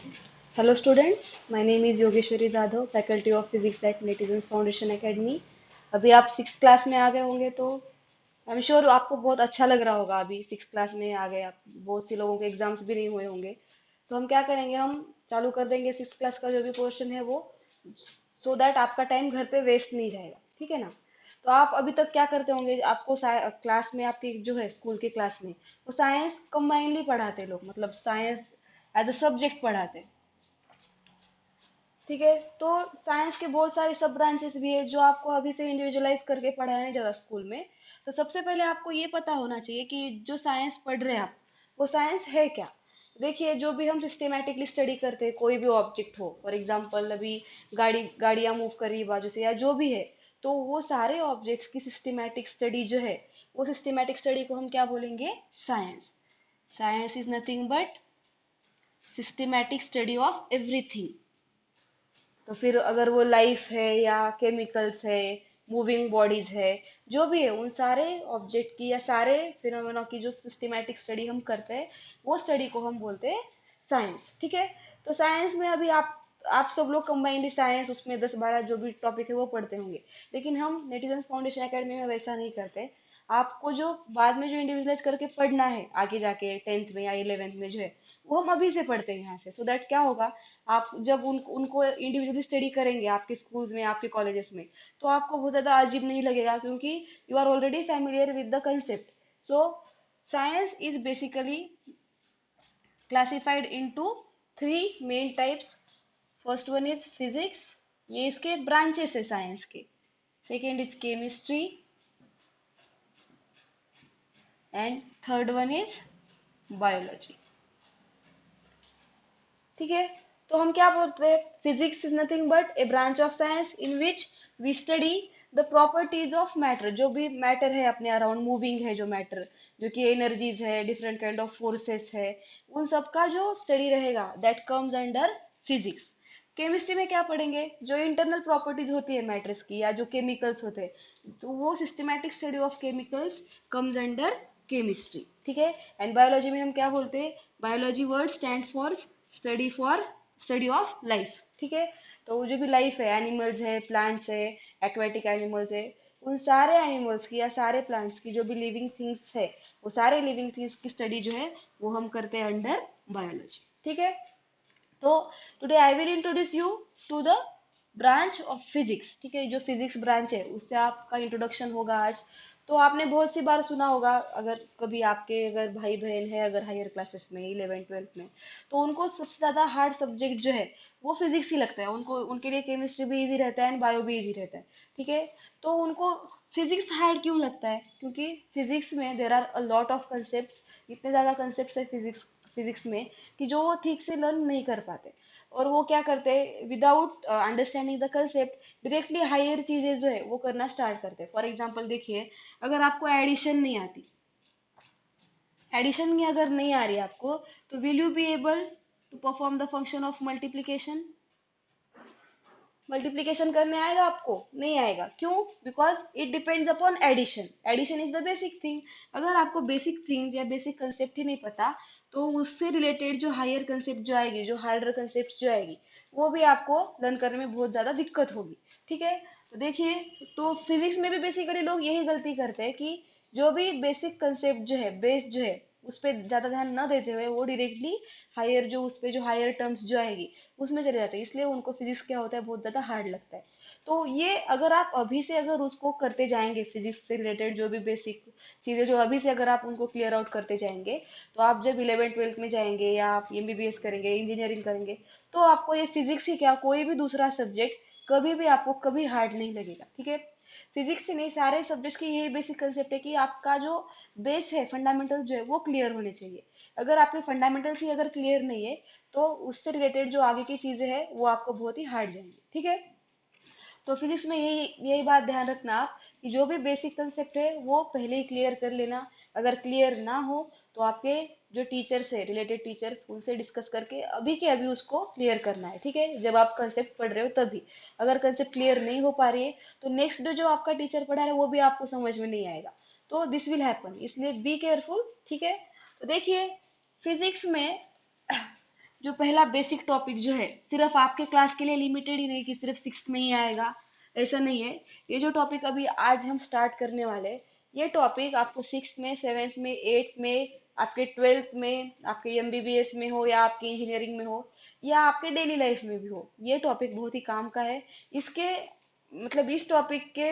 Hello students, my name is Yogeshwari Jadhav, faculty of physics at Netizens Foundation Academy. अभी आप six class में आ गए होंगे तो आई एम श्योर आपको बहुत अच्छा लग रहा होगा। अभी सिक्स क्लास में आ गए आप, बहुत सी लोगों के एग्जाम्स भी नहीं हुए होंगे। तो हम क्या करेंगे, हम चालू कर देंगे सिक्स क्लास का जो भी पोर्शन है वो, सो दैट आपका टाइम घर पे वेस्ट नहीं जाएगा, ठीक है ना। तो आप अभी तक क्या करते होंगे, आपको क्लास में आपकी जो है स्कूल की क्लास में वो साइंस कंबाइनली पढ़ाते लोग, मतलब साइंस एज अ सब्जेक्ट पढ़ाते, ठीक है। तो साइंस के बहुत सारे सब ब्रांचेस भी है जो आपको अभी से इंडिविजुअलाइज करके पढ़ाया नहीं जाता स्कूल में। तो सबसे पहले आपको ये पता होना चाहिए कि जो साइंस पढ़ रहे हैं आप, वो साइंस है क्या। देखिए, जो भी हम सिस्टेमेटिकली स्टडी करते हैं, कोई भी ऑब्जेक्ट हो, फॉर एग्जांपल अभी गाड़ियां मूव कर रही है बाजू से या जो भी है, तो वो सारे ऑब्जेक्ट्स की सिस्टेमेटिक स्टडी जो है, वो सिस्टेमेटिक स्टडी को हम क्या बोलेंगे, science. Science is nothing but systematic study of everything. तो फिर अगर वो लाइफ है या केमिकल्स है, मूविंग बॉडीज है, जो भी है, उन सारे ऑब्जेक्ट की या सारे फिनोमेना की जो सिस्टेमेटिक स्टडी हम करते हैं, वो स्टडी को हम बोलते हैं साइंस, ठीक है। तो साइंस में अभी आप सब लोग कंबाइंड साइंस, उसमें 10-12 जो भी टॉपिक है वो पढ़ते होंगे। लेकिन हम नेटिजन्स फाउंडेशन एकेडमी में वैसा नहीं करते। आपको जो बाद में जो इंडिविजुअलाइज करके पढ़ना है आगे जाके 10th में या 11th में जो है, वो हम अभी से पढ़ते हैं यहाँ से, सो दैट क्या होगा, आप जब उनको इंडिविजुअली स्टडी करेंगे आपके स्कूल्स में, आपके कॉलेजेस में, तो आपको बहुत ज़्यादा अजीब नहीं लगेगा, क्योंकि you are already familiar with the concept. So science is basically classified into three main types. First one is physics, ये इसके ब्रांचेस है साइंस के। Second is chemistry, and third one is biology, ठीक है। तो हम क्या बोलते हैं, physics is nothing but a branch of science in which we study the properties of matter. जो भी मैटर है अपने अराउंड मूविंग है, जो मैटर, जो कि एनर्जीज है, डिफरेंट काइंड ऑफ फोर्सेस है, उन सब का जो स्टडी रहेगा, that comes under physics. Chemistry में क्या पढ़ेंगे, जो इंटरनल प्रॉपर्टीज होती है मैटर्स की, या जो केमिकल्स होते हैं, तो वो systematic study of chemicals comes under chemistry, ठीक है। एंड बायोलॉजी में हम क्या बोलते हैं, biology word stand for study of life, ठीक है। तो वो जो भी लाइफ है, एनिमल्स है, प्लांट्स है, एक्वेटिक एनिमल्स है, उन सारे एनिमल्स की या सारे प्लांट्स की जो भी लिविंग थिंग्स है, वो सारे लिविंग थिंग्स की स्टडी जो है वो हम करते हैं अंडर बायोलॉजी, ठीक है। तो today I will introduce you to the branch of physics, ठीक है। जो फिजिक्स ब्रांच है उससे आपका इंट्रोडक्शन होगा आज। तो आपने बहुत सी बार सुना होगा, अगर कभी आपके अगर भाई बहन है अगर हायर क्लासेस में 11th 12th में, तो उनको सबसे ज़्यादा हार्ड सब्जेक्ट जो है वो फिजिक्स ही लगता है। उनको उनके लिए केमिस्ट्री भी इजी रहता है एंड बायो भी इजी रहता है, ठीक है। तो उनको फिजिक्स हार्ड क्यों लगता है, क्योंकि फिजिक्स में there are a lot of concept, इतने ज़्यादा कंसेप्ट है फिजिक्स फिजिक्स में, कि जो वो ठीक से लर्न नहीं कर पाते। और वो क्या करते हैं, without understanding the concept directly higher चीजें जो है वो करना स्टार्ट करते हैं। फॉर एग्जांपल देखिए, अगर आपको एडिशन नहीं आती, एडिशन में अगर नहीं आ रही आपको, तो will you be able to perform the function of multiplication. Multiplication करने आएगा आपको, नहीं आएगा, क्यों, because it depends upon addition. Addition is the basic thing. अगर आपको बेसिक थिंग्स या बेसिक कंसेप्ट ही नहीं पता, तो उससे रिलेटेड जो हायर कंसेप्ट जो आएगी, जो हार्डर कंसेप्ट जो आएगी, वो भी आपको लर्न करने में बहुत ज़्यादा दिक्कत होगी, ठीक है। तो देखिए, तो फिजिक्स में भी बेसिकली लोग यही गलती करते हैं कि जो भी बेसिक कंसेप्ट जो है, बेस जो है, उस पर ज़्यादा ध्यान न देते हुए वो डायरेक्टली हायर जो उस पर जो हायर टर्म्स जो आएगी उसमें चले जाते हैं, इसलिए उनको फिजिक्स क्या होता है, बहुत ज़्यादा हार्ड लगता है। तो ये अगर आप अभी से अगर उसको करते जाएंगे, फिजिक्स से रिलेटेड जो भी बेसिक चीज़ें जो अभी से अगर आप उनको क्लियर आउट करते जाएंगे, तो आप जब 11th 12th में जाएंगे या आप एमबीबीएस करेंगे, इंजीनियरिंग करेंगे, तो आपको ये फिजिक्स ही क्या, कोई भी दूसरा सब्जेक्ट कभी भी आपको कभी हार्ड नहीं लगेगा, ठीक है। फिजिक्स से नहीं, सारे सब्जेक्ट्स की यही बेसिक कंसेप्ट है कि आपका जो बेस है, फंडामेंटल जो है वो क्लियर होने चाहिए। अगर आपके फंडामेंटल्स ही अगर क्लियर नहीं है, तो उससे रिलेटेड जो आगे की चीजें हैं वो आपको बहुत ही हार्ड जाएंगी, ठीक है। तो फिजिक्स में यही यही बात ध्यान रखना आप, कि जो भी बेसिक कंसेप्ट है वो पहले ही क्लियर कर लेना। अगर क्लियर ना हो, तो आपके जो टीचर्स है, रिलेटेड टीचर्स, उनसे डिस्कस करके अभी के अभी उसको क्लियर करना है, ठीक है, जब आप कंसेप्ट पढ़ रहे हो तभी। अगर कंसेप्ट क्लियर नहीं हो पा रही है, तो नेक्स्ट जो आपका टीचर पढ़ा रहा है वो भी आपको समझ में नहीं आएगा। तो दिस विल हैपन, इसलिए बी केयरफुल, ठीक है। तो देखिए, फिजिक्स में जो पहला बेसिक टॉपिक जो है सिर्फ आपके क्लास के लिए लिमिटेड ही नहीं कि सिर्फ सिक्स्थ में ही आएगा, ऐसा नहीं है। ये जो टॉपिक अभी आज हम स्टार्ट करने वाले हैं, ये टॉपिक आपको सिक्स्थ में, सेवेंथ में, एट्थ में, आपके ट्वेल्थ में, आपके एमबीबीएस में हो या आपके इंजीनियरिंग में हो या आपके डेली लाइफ में भी हो, ये टॉपिक बहुत ही काम का है। इसके मतलब इस टॉपिक के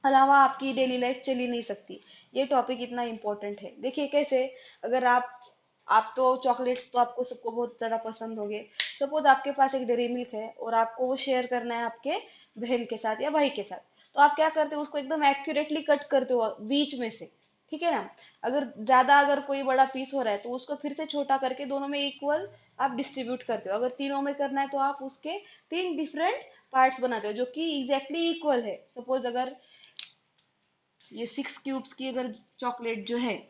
अलावा आपकी डेली लाइफ चल ही नहीं सकती। ये टॉपिक इतना इम्पोर्टेंट है। देखिए कैसे, अगर आप तो चॉकलेट्स तो आपको सबको बहुत ज़्यादा पसंद होंगे। सपोज आपके पास एक डेयरी मिल्क है और आपको वो शेयर करना है आपके बहन के साथ या भाई के साथ, तो आप क्या करते हो, उसको एकदम एक्यूरेटली कट करते हो बीच में से, ठीक है ना। अगर कोई बड़ा पीस हो रहा है तो उसको फिर से छोटा करके दोनों में इक्वल आप डिस्ट्रीब्यूट करते हो। अगर तीनों में करना है तो आप उसके तीन डिफरेंट पार्ट्स बनाते हो जो कि एग्जैक्टली इक्वल है। सपोज अगर ये 6 क्यूब्स की अगर चॉकलेट जो है,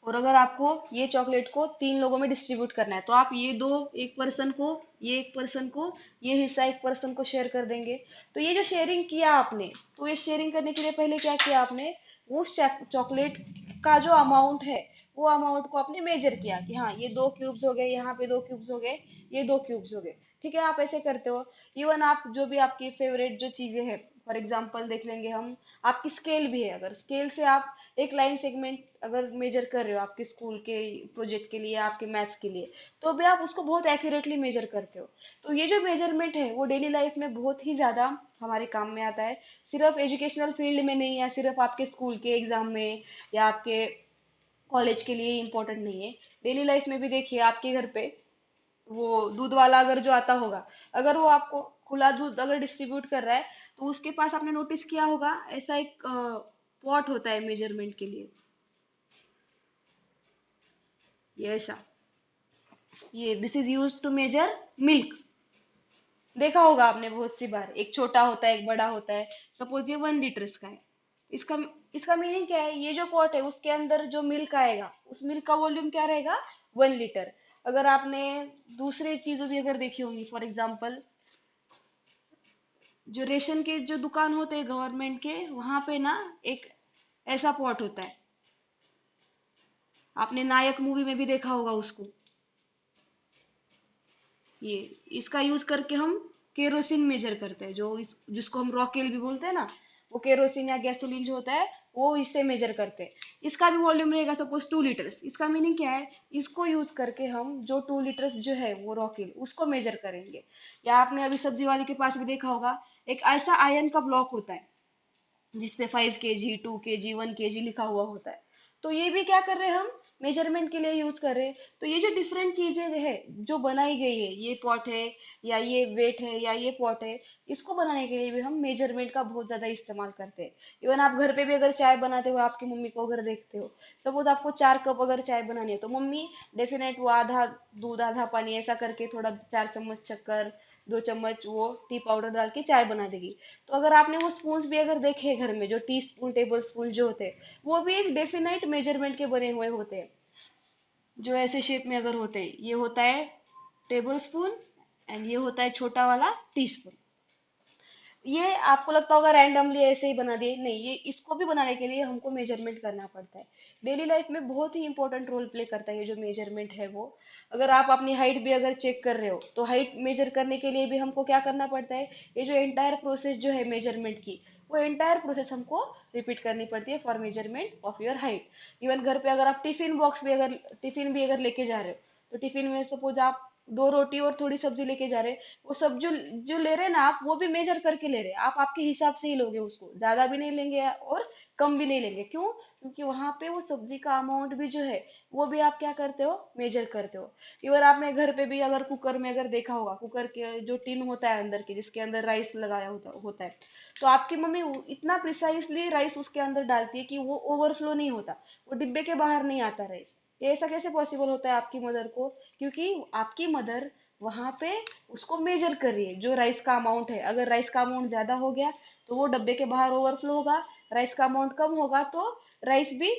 और अगर आपको ये चॉकलेट को तीन लोगों में डिस्ट्रीब्यूट करना है तो आप ये दो, एक पर्सन को, ये एक पर्सन को, ये हिस्सा एक पर्सन को शेयर कर देंगे। तो ये जो शेयरिंग किया आपने, तो ये शेयरिंग करने के लिए पहले क्या किया आपने, उस चॉकलेट का जो अमाउंट है वो अमाउंट को आपने मेजर किया कि हाँ ये 2 क्यूब्स हो गए, यहाँ पे 2 क्यूब्स हो गए, ये 2 क्यूब्स हो गए। ठीक है, आप ऐसे करते हो। इवन आप जो भी आपकी फेवरेट जो चीजें हैं, फॉर एग्जाम्पल देख लेंगे हम, आपकी स्केल भी है, अगर स्केल से आप एक लाइन सेगमेंट अगर मेजर कर रहे हो आपके स्कूल के प्रोजेक्ट के लिए या आपके मैथ्स के लिए, तो भी आप उसको बहुत एक्यूरेटली मेजर करते हो। तो ये जो मेजरमेंट है वो डेली लाइफ में बहुत ही ज़्यादा हमारे काम में आता है। सिर्फ एजुकेशनल फील्ड में नहीं, या सिर्फ आपके स्कूल के एग्जाम में या आपके कॉलेज के लिए इम्पोर्टेंट नहीं है। डेली लाइफ में भी देखिए, आपके घर पे वो दूध वाला अगर जो आता होगा, अगर वो आपको खुला दूध अगर डिस्ट्रीब्यूट कर रहा है, तो उसके पास आपने नोटिस किया होगा ऐसा एक पॉट होता है मेजरमेंट के लिए, ये ऐसा, ये this is use to measure milk. देखा होगा आपने बहुत सी बार, एक छोटा होता है एक बड़ा होता है। सपोज ये 1 लीटर का है। इसका इसका मीनिंग क्या है, ये जो पॉट है उसके अंदर जो मिल्क आएगा उस मिल्क का वॉल्यूम क्या रहेगा, 1 लीटर। अगर आपने दूसरी चीजों भी अगर देखी होंगी, फॉर एग्जाम्पल जो रेशन के जो दुकान होते हैं गवर्नमेंट के, वहां पे ना एक ऐसा पॉट होता है, आपने नायक मूवी में भी देखा होगा उसको। ये इसका यूज करके हम केरोसिन मेजर करते हैं, जिसको हम रॉकेल भी बोलते हैं ना, वो केरोसिन या गैसोलीन जो होता है वो इससे मेजर करते हैं। इसका भी वॉल्यूम रहेगा सपोज 2 लीटर्स। इसका मीनिंग क्या है, इसको यूज करके हम जो 2 लीटर्स जो है वो रॉकेल उसको मेजर करेंगे। या आपने अभी सब्जी वाले के पास भी देखा होगा, एक ऐसा आयरन का ब्लॉक होता है जिसपे 5 kg, 2 kg, 1 kg लिखा हुआ होता है। तो ये भी क्या कर रहे हैं हम, मेजरमेंट के लिए यूज कर रहे हैं। तो ये जो डिफरेंट चीजें है जो बनाई गई है, ये पॉट है या ये वेट है या ये पॉट है, इसको बनाने के लिए भी हम मेजरमेंट का बहुत ज्यादा इस्तेमाल करते हैं। इवन आप घर पे भी अगर चाय बनाते हो, आपकी मम्मी को अगर देखते हो, सपोज आपको 4 कप अगर चाय बनानी है, तो मम्मी डेफिनेट वो आधा दूध आधा पानी ऐसा करके थोड़ा 4 चम्मच शक्कर, 2 चम्मच वो टी पाउडर डाल के चाय बना देगी। तो अगर आपने वो स्पून्स भी अगर देखे घर में, जो टी स्पून, टेबल स्पून जो होते हैं, वो भी एक डेफिनाइट मेजरमेंट के बने हुए होते हैं, जो ऐसे शेप में अगर होते हैं। ये होता है टेबल स्पून एंड ये होता है छोटा वाला टी स्पून। ये आपको लगता होगा रैंडमली ऐसे ही बना दिए, नहीं, ये इसको भी बनाने के लिए हमको मेजरमेंट करना पड़ता है। डेली लाइफ में बहुत ही इंपॉर्टेंट रोल प्ले करता है ये जो मेजरमेंट है वो। अगर आप अपनी हाइट भी अगर चेक कर रहे हो, तो हाइट मेजर करने के लिए भी हमको क्या करना पड़ता है, ये जो एंटायर प्रोसेस जो है मेजरमेंट की, वो एंटायर प्रोसेस हमको रिपीट करनी पड़ती है for measurement of your height. Even घर पे अगर आप टिफिन भी अगर लेके जा रहे हो, तो टिफिन में सपोज आप 2 रोटी और थोड़ी सब्जी लेके जा रहे हैं, वो सब जो जो ले रहे हैं ना आप, वो भी मेजर करके ले रहे हैं। आप आपके हिसाब से ही लोगे उसको, ज्यादा भी नहीं लेंगे और कम भी नहीं लेंगे। क्यों? क्योंकि वहां पे वो सब्जी का अमाउंट भी जो है वो भी आप क्या करते हो, मेजर करते हो। इवन आपने घर पे भी अगर कुकर में अगर देखा होगा, कुकर के जो टिन होता है अंदर के, जिसके अंदर राइस लगाया होता है, तो आपकी मम्मी इतना प्रिसाइसली राइस उसके अंदर डालती है कि वो ओवरफ्लो नहीं होता, वो डिब्बे के बाहर नहीं आता राइस। ये ऐसा कैसे पॉसिबल होता है आपकी मदर को? क्योंकि आपकी मदर वहां पे उसको मेजर कर रही है, जो राइस का अमाउंट है। अगर राइस का अमाउंट ज्यादा हो गया तो वो डब्बे के बाहर ओवरफ्लो होगा, राइस का अमाउंट कम होगा तो राइस भी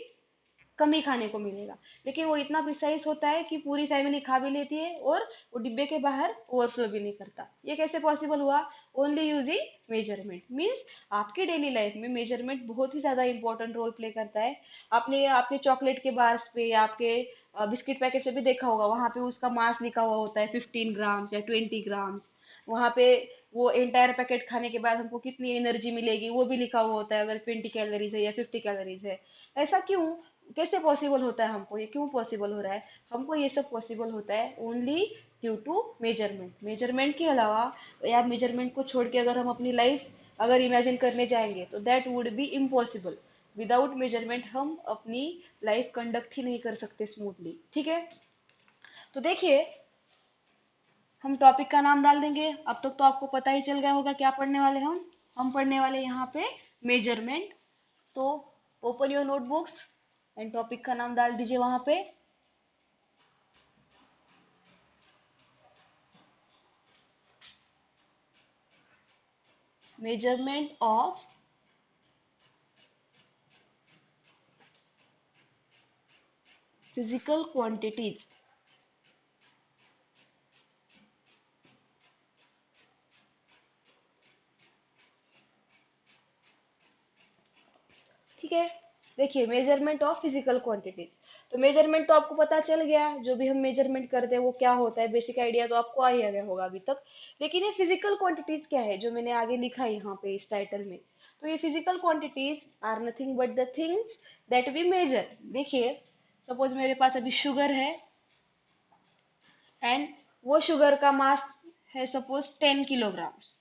कम ही खाने को मिलेगा। लेकिन वो इतना प्रिसाइज होता है कि पूरी फैमिली खा भी लेती है और वो डिब्बे के बाहर ओवरफ्लो भी नहीं करता। ये कैसे पॉसिबल हुआ? Only using measurement. मीन्स आपकी डेली लाइफ में मेजरमेंट बहुत ही ज्यादा इंपॉर्टेंट रोल प्ले करता है। आपने आपके चॉकलेट के बार्स पे या आपके बिस्किट पैकेट पे भी देखा होगा, वहां पे उसका मास लिखा हुआ होता है 15 ग्राम्स या 20 ग्राम्स। वहां पे वो एंटायर पैकेट खाने के बाद हमको कितनी एनर्जी मिलेगी वो भी लिखा हुआ होता है, अगर 20 कैलोरीज है या 50 कैलोरीज है। ऐसा क्यों, कैसे पॉसिबल होता है, हमको ये क्यों पॉसिबल हो रहा है? हमको ये सब पॉसिबल होता है only due to measurement. Measurement के अलावा या मेजरमेंट को छोड़ के अगर हम अपनी लाइफ अगर इमेजिन करने जाएंगे तो that would be impossible. Without measurement हम अपनी लाइफ कंडक्ट ही नहीं कर सकते स्मूथली, ठीक है? तो देखिए, हम टॉपिक का नाम डाल देंगे। अब तक तो आपको पता ही चल गया होगा क्या पढ़ने वाले हम पढ़ने वाले यहाँ पे मेजरमेंट। तो open your notebooks and topic का नाम डाल दीजिए वहां पे, मेजरमेंट ऑफ फिजिकल क्वांटिटीज। ठीक है, देखिए मेजरमेंट ऑफ फिजिकल क्वांटिटीज। तो मेजरमेंट तो आपको पता चल गया, जो भी हम मेजरमेंट करते हैं वो क्या होता है, बेसिक आइडिया तो आपको आ ही गया होगा अभी तक। लेकिन ये फिजिकल क्वांटिटीज क्या है जो मैंने आगे लिखा है यहाँ पे इस टाइटल में? तो ये physical quantities are nothing but the things that we measure. देखिए, सपोज मेरे पास अभी शुगर है एंड वो शुगर का मास है सपोज 10 किलोग्राम्स।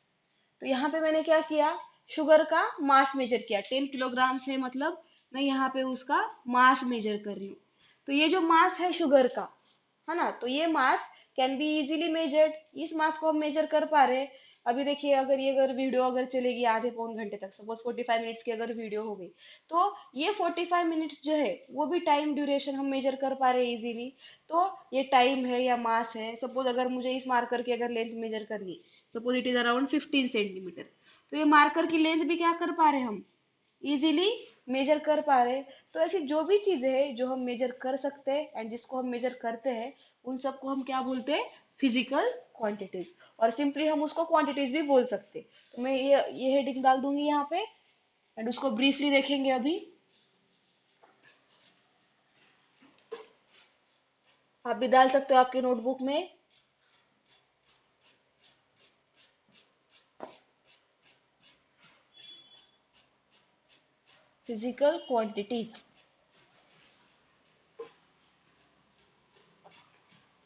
तो यहाँ पे मैंने क्या किया, शुगर का मास मेजर किया। 10 किलोग्राम से मतलब मैं यहाँ पे उसका मास मेजर कर रही हूँ। तो ये जो मास है शुगर का, है ना, तो ये मास कैन बी इजीली मेजर्ड। इस मास को हम मेजर कर पा रहे हैं। अभी देखिए, अगर वीडियो अगर चलेगी आधे पौन घंटे तक, सपोज 45 मिनट्स की अगर वीडियो हो गई, तो ये 45 मिनट्स जो है वो भी टाइम ड्यूरेशन हम मेजर कर पा रहे हैं इजीली। तो ये टाइम है या मास है। सपोज अगर मुझे इस मार्कर की अगर लेंथ मेजर करनी, suppose it is around 15 centimetre, तो ये मार्कर की लेंथ भी क्या कर पा रहे हैं हम, इजीली मेजर कर पा रहे हैं। तो ऐसी जो भी चीजें हैं जो हम मेजर कर सकते हैं एंड जिसको हम मेजर करते हैं, उन सबको हम क्या बोलते हैं, फिजिकल क्वांटिटीज। और सिंपली हम उसको क्वांटिटीज भी बोल सकते हैं। तो मैं ये हेडिंग डाल दूंगी यहाँ पे एंड उसको ब्रीफली देखेंगे अभी। आप भी डाल सकते हो आपके नोटबुक में, फिजिकल क्वांटिटीज।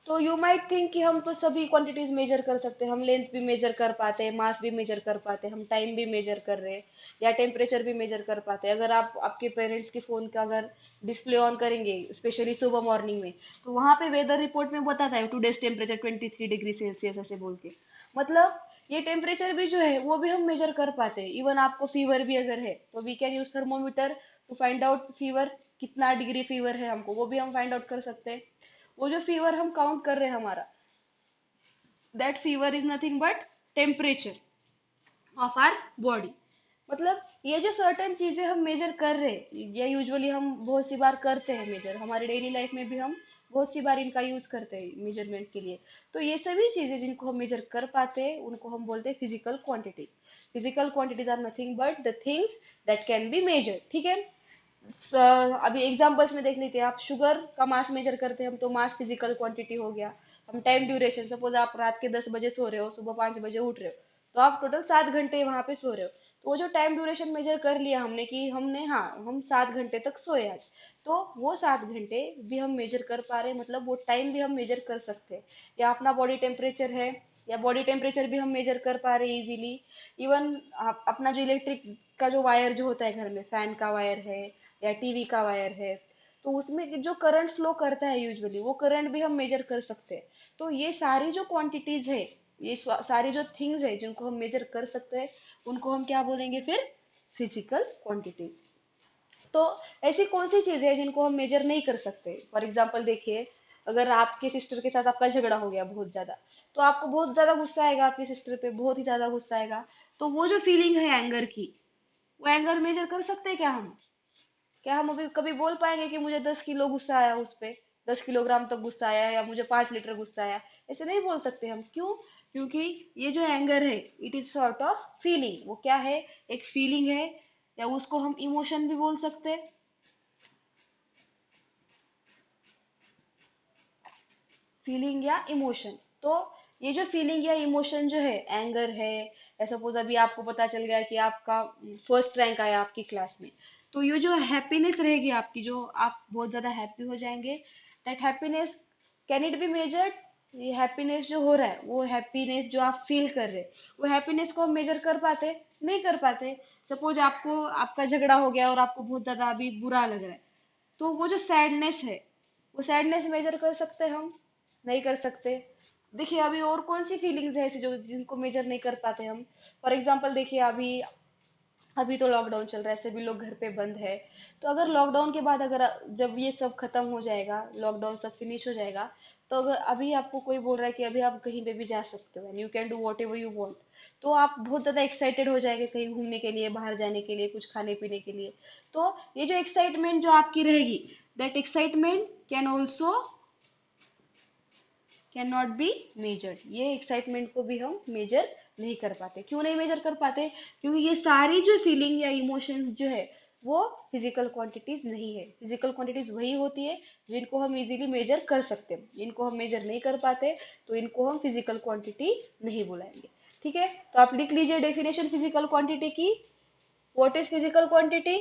तो यू माइट थिंक कि हम तो सभी क्वांटिटीज मेजर कर सकते हैं, हम लेंथ भी मेजर कर पाते हैं, मास भी मेजर कर पाते हैं, हम टाइम भी मेजर कर रहे हैं, या टेम्परेचर भी मेजर कर पाते हैं। अगर आप आपके पेरेंट्स के फोन का अगर डिस्प्ले ऑन करेंगे स्पेशली सुबह मॉर्निंग में, तो वहां पे वेदर रिपोर्ट में बताता है टुडेज टेम्परेचर 23 डिग्री सेल्सियस ऐसे बोल के। मतलब ये टेम्परेचर भी जो है वो भी हम मेजर कर पाते हैं। इवन आपको फीवर भी अगर है तो we can use thermometer to find out fever, कितना डिग्री फीवर है हमको वो भी हम फाइंड आउट कर सकते हैं। वो जो फीवर हम काउंट कर रहे हैं हमारा, that fever is nothing but temperature of our body. मतलब ये जो सर्टेन चीजें हम मेजर कर रहे हैं, ये यूजुअली हम बहुत सी बार करते हैं मेजर, हमारे डेली लाइफ में भी हम बहुत सी बार इनका यूज करते हैं मेजरमेंट के लिए। तो ये सभी चीजें जिनको हम मेजर कर पाते हैं उनको हम बोलते हैं physical quantities. Physical quantities are nothing but the things that can be measure, ठीक है? अभी एग्जांपल्स में देख लेते हैं। आप शुगर का मास मेजर करते हैं हम, तो मास फिजिकल क्वांटिटी हो गया। हम टाइम ड्यूरेशन, सपोज आप रात के 10 बजे सो रहे हो, सुबह 5 बजे उठ रहे हो, तो आप टोटल 7 घंटे वहां पे सो रहे हो। तो वो जो टाइम ड्यूरेशन मेजर कर लिया हमने कि हमने, हाँ, हम 7 घंटे तक सोए आज, तो वो 7 घंटे भी हम मेजर कर पा रहे हैं, मतलब वो टाइम भी हम मेजर कर सकते हैं। या अपना बॉडी टेम्परेचर है, या बॉडी टेम्परेचर भी हम मेजर कर पा रहे हैं इजीली। इवन अपना जो इलेक्ट्रिक का जो वायर जो होता है घर में, फैन का वायर है या टीवी का वायर है, तो उसमें जो करंट फ्लो करता है यूजुअली, वो करंट भी हम मेजर कर सकते हैं। तो ये सारी जो क्वांटिटीज है, ये सारी जो थिंग्स है जिनको हम मेजर कर सकते हैं, उनको हम क्या बोलेंगे फिर, फिजिकल क्वांटिटीज। तो ऐसी कौन सी चीजें हैं जिनको हम मेजर नहीं कर सकते? फॉर एग्जाम्पल देखिए, अगर आपके सिस्टर के साथ आपका झगड़ा हो गया बहुत ज्यादा, तो आपको बहुत ज्यादा गुस्सा आएगा आपकी सिस्टर पे, बहुत ही ज्यादा गुस्सा आएगा। तो वो जो फीलिंग है एंगर की, वो एंगर मेजर कर सकते हैं क्या हम? क्या हम अभी कभी बोल पाएंगे कि मुझे 10 किलो गुस्सा आया उस पे, 10 किलोग्राम तक गुस्सा आया, या मुझे 5 लीटर गुस्सा आया? ऐसे नहीं बोल सकते हम। क्यों? क्योंकि ये जो एंगर है, it is sort of feeling. वो क्या है, एक फीलिंग है, या उसको हम इमोशन भी बोल सकते हैं। फीलिंग या इमोशन। तो ये जो फीलिंग या इमोशन जो है, एंगर है, या सपोज अभी आपको पता चल गया कि आपका फर्स्ट रैंक आया आपकी क्लास में, तो ये जो हैप्पीनेस रहेगी आपकी, जो आप बहुत ज्यादा हैप्पी हो जाएंगे, that happiness can it be measured? ये हैप्पीनेस जो हो रहा है, वो हैप्पीनेस जो आप फील कर रहे हैं, वो हैप्पीनेस को हम मेजर कर पाते? नहीं कर पाते। सपोज आपको आपका झगड़ा हो गया और आपको बहुत ज्यादा अभी बुरा लग रहा है, तो वो जो सैडनेस है, वो सैडनेस मेजर कर सकते हैं हम? नहीं कर सकते। देखिए अभी और कौन सी फीलिंग्स है ऐसी जो जिनको मेजर नहीं कर पाते हम? फॉर एग्जांपल देखिए, अभी अभी तो लॉकडाउन चल रहा है, सभी लोग घर पे बंद है। तो अगर लॉकडाउन के बाद, अगर जब ये सब खत्म हो जाएगा, लॉकडाउन सब फिनिश हो जाएगा, तो अगर अभी आपको कोई बोल रहा है कि अभी आप कहीं पे भी जा सकते हो, you can do what ever you want, तो आप बहुत ज्यादा एक्साइटेड हो जाएंगे कहीं घूमने के लिए, बाहर जाने के लिए, कुछ खाने पीने के लिए। तो ये जो एक्साइटमेंट जो आपकी रहेगी, that excitement can also can not be measured. ये एक्साइटमेंट को भी हम मेजर नहीं कर पाते। क्यों नहीं मेजर कर पाते? क्योंकि ये सारी जो फीलिंग या इमोशंस जो है, वो फिजिकल क्वांटिटीज नहीं है। फिजिकल क्वांटिटीज वही होती है जिनको हम इजीली मेजर कर सकते हैं। इनको हम मेजर नहीं कर पाते, तो इनको हम फिजिकल क्वांटिटी नहीं बुलाएंगे। ठीक है, तो आप लिख लीजिए डेफिनेशन फिजिकल क्वांटिटी की। What is physical quantity?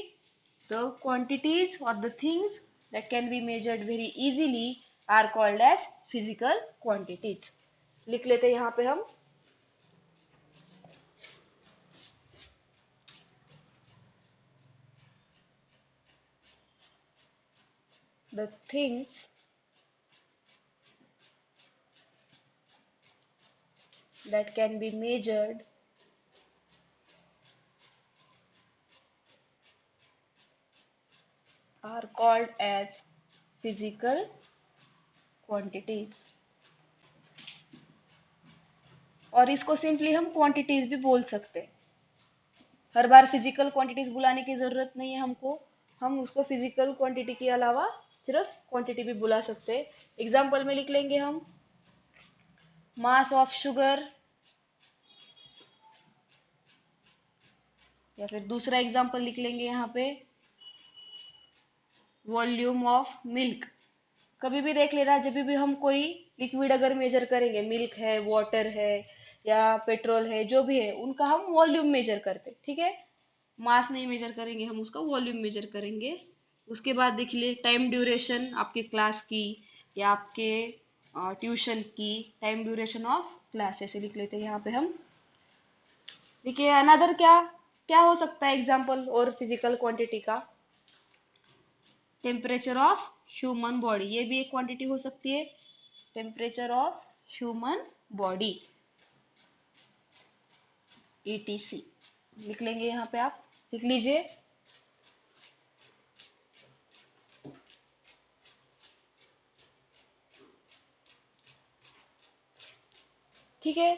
The quantities or the things that can be measured very easily are called as physical quantities. लिख लेते हैं यहाँ पे हम। The things that can be measured are called as physical quantities. और इसको simply हम quantities भी बोल सकते हैं। हर बार फिजिकल क्वांटिटीज बुलाने की जरूरत नहीं है हमको। हम उसको फिजिकल क्वांटिटी के अलावा सिर्फ क्वांटिटी भी बुला सकते हैं। एग्जाम्पल में लिख लेंगे हम, मास ऑफ शुगर, या फिर दूसरा एग्जाम्पल लिख लेंगे यहाँ पे, वॉल्यूम ऑफ मिल्क। कभी भी देख लेना, जब भी हम कोई लिक्विड अगर मेजर करेंगे, मिल्क है, वाटर है, या पेट्रोल है, जो भी है, उनका हम वॉल्यूम मेजर करते, ठीक है। मास नहीं मेजर करेंगे, हम उसका वॉल्यूम मेजर करेंगे। उसके बाद देख लिए टाइम ड्यूरेशन आपके क्लास की, या आपके ट्यूशन की टाइम ड्यूरेशन ऑफ क्लास, ऐसे लिख लेते हैं यहाँ पे हम। देखिए अनदर क्या क्या हो सकता है एग्जाम्पल और फिजिकल क्वांटिटी का? टेम्परेचर ऑफ ह्यूमन बॉडी, ये भी एक क्वांटिटी हो सकती है। Temperature of human body, ETC लिख लेंगे यहाँ पे, आप लिख लीजिए। ठीक है,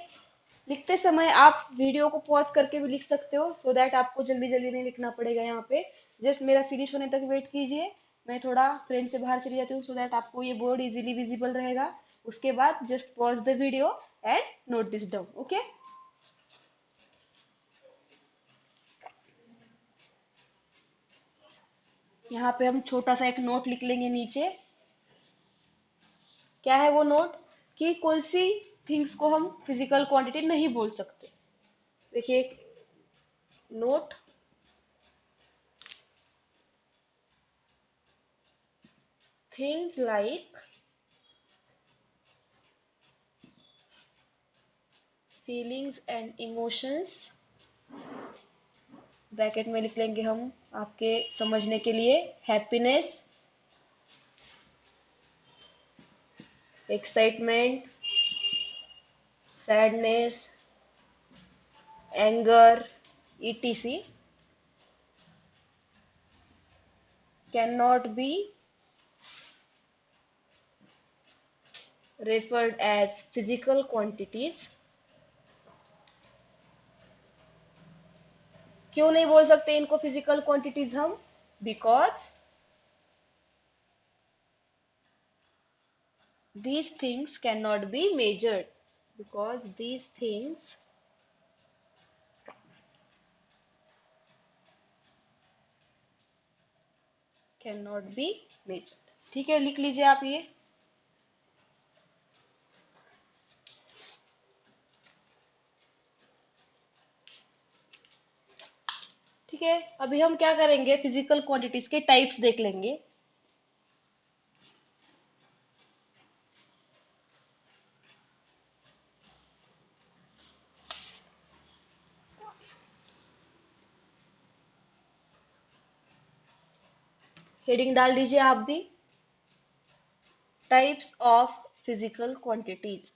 लिखते समय आप वीडियो को पॉज करके भी लिख सकते हो, सो दैट आपको जल्दी जल्दी नहीं लिखना पड़ेगा यहाँ पे। जस्ट मेरा फिनिश होने तक वेट कीजिए, मैं थोड़ा फ्रेम से बाहर चली जाती हूँ, सो दैट आपको ये बोर्ड इजीली विजिबल रहेगा। उसके बाद just pause the video and note this down, okay. यहाँ पे हम छोटा सा एक नोट लिख लेंगे नीचे। क्या है वो नोट? कि कौन सी थिंग्स को हम फिजिकल क्वांटिटी नहीं बोल सकते। देखिए note, things like feelings and emotions, bracket में लिख लेंगे हम आपके समझने के लिए, happiness, excitement, sadness, anger, ETC can not be referred as physical quantities। क्यों नहीं बोल सकते इनको फिजिकल क्वांटिटीज हम? Because these things cannot be measured, because these things cannot be measured। ठीक है, लिख लीजिए आप ये। ठीक है, अभी हम क्या करेंगे, फिजिकल क्वांटिटीज के टाइप्स देख लेंगे। हेडिंग डाल दीजिए आप भी, टाइप्स ऑफ फिजिकल क्वांटिटीज।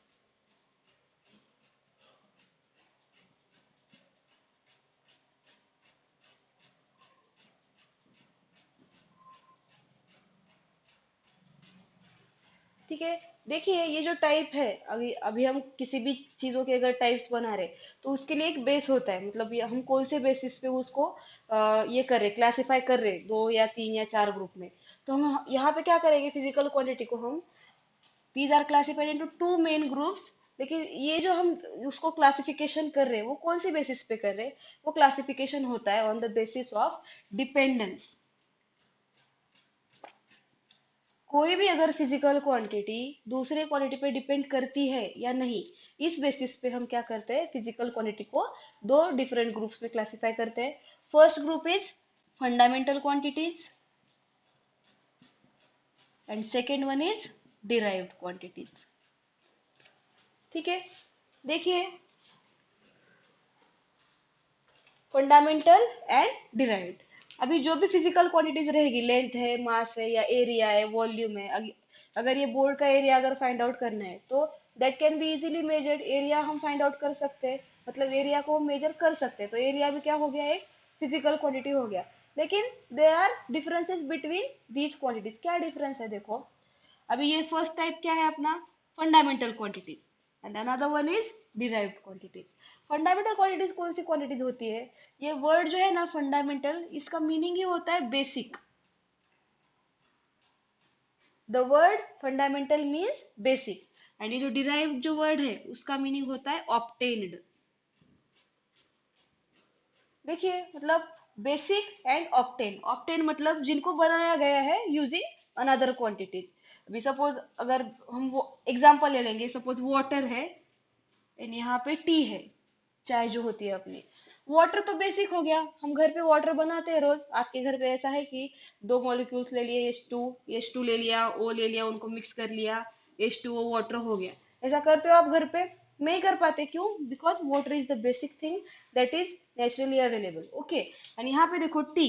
ठीक है, देखिए ये जो टाइप है, अभी अभी हम किसी भी चीजों के अगर टाइप्स बना रहे तो उसके लिए एक बेस होता है, मतलब ये हम कौन से बेसिस पे उसको ये कर रहे, क्लासिफाई कर रहे, दो या तीन या चार ग्रुप में। तो हम यहाँ पे क्या करेंगे, फिजिकल क्वांटिटी को हम, these are classified into two main groups. लेकिन ये जो हम उसको क्लासिफिकेशन कर रहे हैं वो कौन सी बेसिस पे कर रहे हैं, वो क्लासिफिकेशन होता है on the basis of dependence. कोई भी अगर फिजिकल क्वांटिटी दूसरे क्वांटिटी पे डिपेंड करती है या नहीं, इस बेसिस पे हम क्या करते हैं, फिजिकल क्वांटिटी को दो डिफरेंट ग्रुप्स में क्लासिफाई करते हैं। First group is fundamental quantities and second one is derived quantities. ठीक है, देखिए, फंडामेंटल एंड डिराइव्ड। अभी जो भी फिजिकल क्वांटिटीज रहेगी, लेंथ है, मास है, या एरिया है, वॉल्यूम है, अगर ये बोर्ड का एरिया अगर फाइंड आउट करना है तो that can be easily measured. Area हम फाइंड आउट कर सकते हैं, मतलब एरिया को हम मेजर कर सकते हैं, तो एरिया भी क्या हो गया, एक फिजिकल क्वांटिटी हो गया। लेकिन there are differences between these quantities. क्या डिफरेंस है, देखो, अभी ये फर्स्ट टाइप क्या है अपना, fundamental quantities, and another one is derived quantities. Fundamental quantities कौन सी क्वांटिटीज होती है, ये वर्ड जो है ना फंडामेंटल, इसका मीनिंग ही होता है basic. The word fundamental means basic, and ये जो डिराइव्ड जो वर्ड है उसका मीनिंग होता है ऑब्टेन्ड। देखिए, मतलब बेसिक एंड ऑब्टेन, ऑब्टेन मतलब जिनको बनाया गया है यूजिंग अनदर क्वांटिटीज। अभी सपोज अगर हम वो एग्जांपल ले लेंगे, सपोज वाटर है एंड यहाँ पे टी है, चाय जो होती है अपनी। वाटर तो बेसिक हो गया, हम घर पे वाटर बनाते हैं रोज। आपके घर पे ऐसा है कि दो मॉलिक्यूल्स ले लिए, एच टू ले लिया, ओ ले लिया, उनको मिक्स कर लिया, H2O वाटर हो गया। ऐसा करते हो आप घर पे? नहीं कर पाते, क्यों? Because water is the basic thing that is naturally available. Okay, and यहाँ पे देखो टी,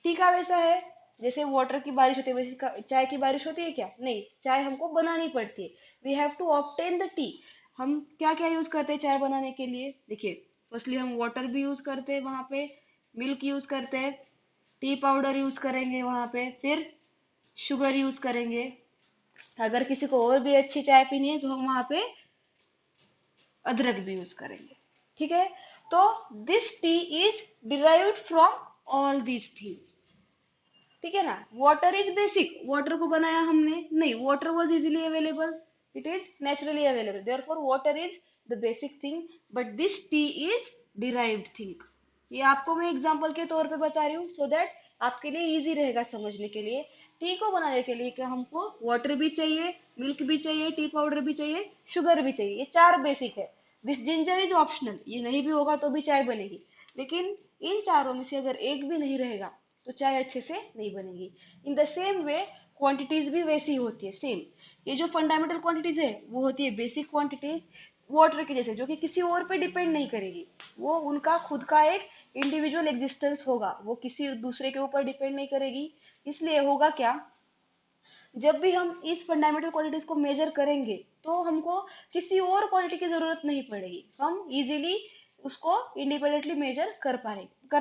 टी का वैसा है, जैसे वाटर की बारिश होती है वैसे चाय की बारिश होती है क्या? नहीं, चाय हमको बनानी पड़ती है। We have to obtain the T. हम क्या क्या यूज करते हैं चाय बनाने के लिए? देखिए, फर्स्टली हम वाटर भी यूज करते हैं वहां पे, मिल्क यूज करते हैं, टी पाउडर यूज करेंगे वहां पे, फिर शुगर यूज करेंगे। अगर किसी को और भी अच्छी चाय पीनी है तो हम वहां पे अदरक भी यूज करेंगे। ठीक है, तो this T is derived from all these things. ठीक है ना? वाटर इज बेसिक, वाटर को बनाया हमने नहीं, water was easily available, it is naturally available, therefore water is the basic thing, but this T is derived thing. ये आपको मैं एग्जांपल के तौर पे बता रही हूँ, सो दैट आपके लिए इजी रहेगा समझने के लिए। टी को बनाने के लिए क्या हमको वाटर भी चाहिए, मिल्क भी चाहिए, टी पाउडर भी चाहिए, शुगर भी चाहिए, ये चार बेसिक है। दिस जिंजर इज ऑप्शनल, ये नहीं भी होगा तो भी चाय बनेगी। लेकिन इन चारों में से अगर एक भी नहीं रहेगा तो चाय अच्छे से नहीं बनेगी। In the same way quantities भी वैसी होती है, सेम। ये जो फंडामेंटल क्वांटिटीज है वो होती है बेसिक क्वांटिटीज, वाटर के जैसे, जो कि किसी और पे डिपेंड नहीं करेगी। वो उनका खुद का एक इंडिविजुअल एग्जिस्टेंस होगा, वो किसी दूसरे के ऊपर डिपेंड नहीं करेगी। इसलिए होगा क्या, जब भी हम इस फंडामेंटल क्वांटिटीज को मेजर करेंगे तो हमको किसी और क्वांटिटी की जरूरत नहीं पड़ेगी, हम इजीली उसको इंडिपेंडेंटली मेजर कर